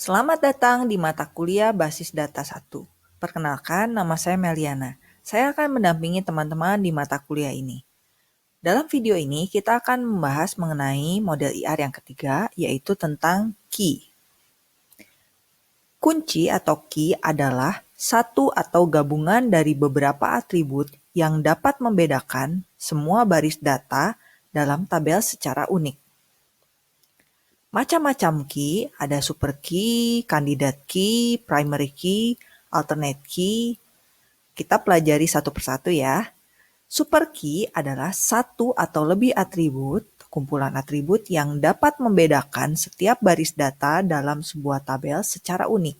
Selamat datang di mata kuliah Basis Data 1. Perkenalkan, nama saya Meliana. Saya akan mendampingi teman-teman di mata kuliah ini. Dalam video ini, kita akan membahas mengenai model IR yang ketiga, yaitu tentang key. Kunci atau key adalah satu atau gabungan dari beberapa atribut yang dapat membedakan semua baris data dalam tabel secara unik. Macam-macam key, ada super key, candidate key, primary key, alternate key. Kita pelajari satu persatu ya. Super key adalah satu atau lebih atribut, kumpulan atribut yang dapat membedakan setiap baris data dalam sebuah tabel secara unik.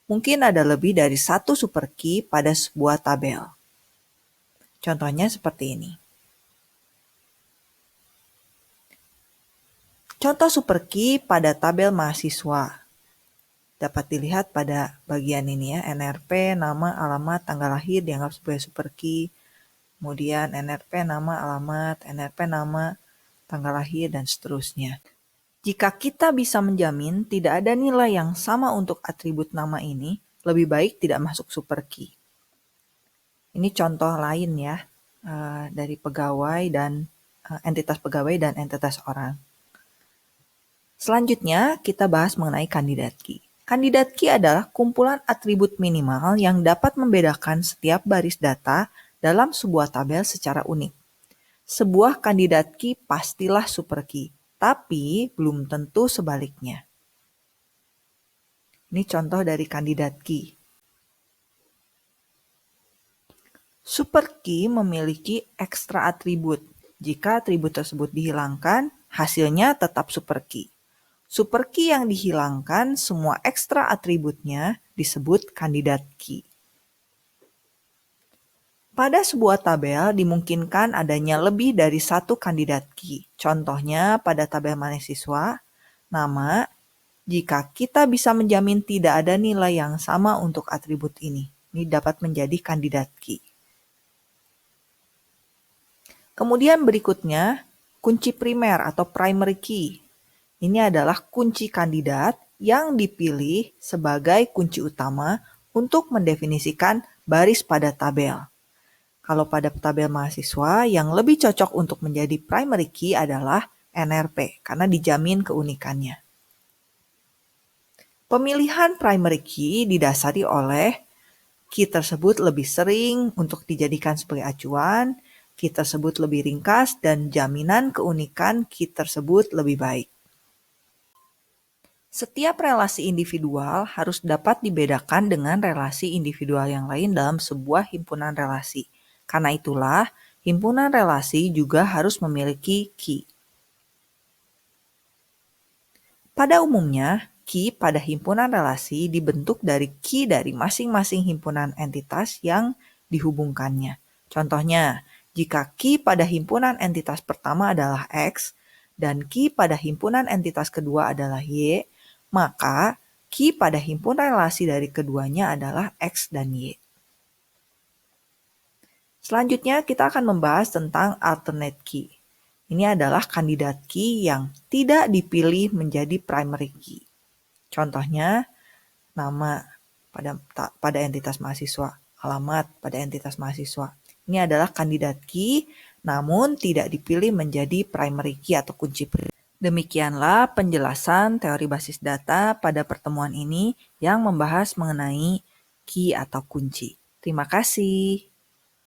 Mungkin ada lebih dari satu super key pada sebuah tabel. Contohnya seperti ini. Contoh super key pada tabel mahasiswa. Dapat dilihat pada bagian ini ya, NRP, nama, alamat, tanggal lahir dianggap sebagai super key. Kemudian NRP, nama, alamat, NRP, nama, tanggal lahir, dan seterusnya. Jika kita bisa menjamin tidak ada nilai yang sama untuk atribut nama ini, lebih baik tidak masuk super key. Ini contoh lain ya, dari pegawai dan entitas pegawai dan entitas orang. Selanjutnya, kita bahas mengenai candidate key. Candidate key adalah kumpulan atribut minimal yang dapat membedakan setiap baris data dalam sebuah tabel secara unik. Sebuah candidate key pastilah super key, tapi belum tentu sebaliknya. Ini contoh dari candidate key. Super key memiliki ekstra atribut. Jika atribut tersebut dihilangkan, hasilnya tetap super key. Super key yang dihilangkan, semua ekstra atributnya disebut candidate key. Pada sebuah tabel dimungkinkan adanya lebih dari satu candidate key. Contohnya pada tabel mahasiswa, nama, jika kita bisa menjamin tidak ada nilai yang sama untuk atribut ini. Ini dapat menjadi candidate key. Kemudian berikutnya, kunci primer atau primary key. Ini adalah kunci kandidat yang dipilih sebagai kunci utama untuk mendefinisikan baris pada tabel. Kalau pada tabel mahasiswa, yang lebih cocok untuk menjadi primary key adalah NRP, karena dijamin keunikannya. Pemilihan primary key didasari oleh key tersebut lebih sering untuk dijadikan sebagai acuan, key tersebut lebih ringkas, dan jaminan keunikan key tersebut lebih baik. Setiap relasi individual harus dapat dibedakan dengan relasi individual yang lain dalam sebuah himpunan relasi. Karena itulah, himpunan relasi juga harus memiliki key. Pada umumnya, key pada himpunan relasi dibentuk dari key dari masing-masing himpunan entitas yang dihubungkannya. Contohnya, jika key pada himpunan entitas pertama adalah X dan key pada himpunan entitas kedua adalah Y, maka key pada himpunan relasi dari keduanya adalah X dan Y. Selanjutnya kita akan membahas tentang alternate key. Ini adalah kandidat key yang tidak dipilih menjadi primary key. Contohnya, nama pada entitas mahasiswa, alamat pada entitas mahasiswa. Ini adalah kandidat key, namun tidak dipilih menjadi primary key atau kunci primer. Demikianlah penjelasan teori basis data pada pertemuan ini yang membahas mengenai key atau kunci. Terima kasih.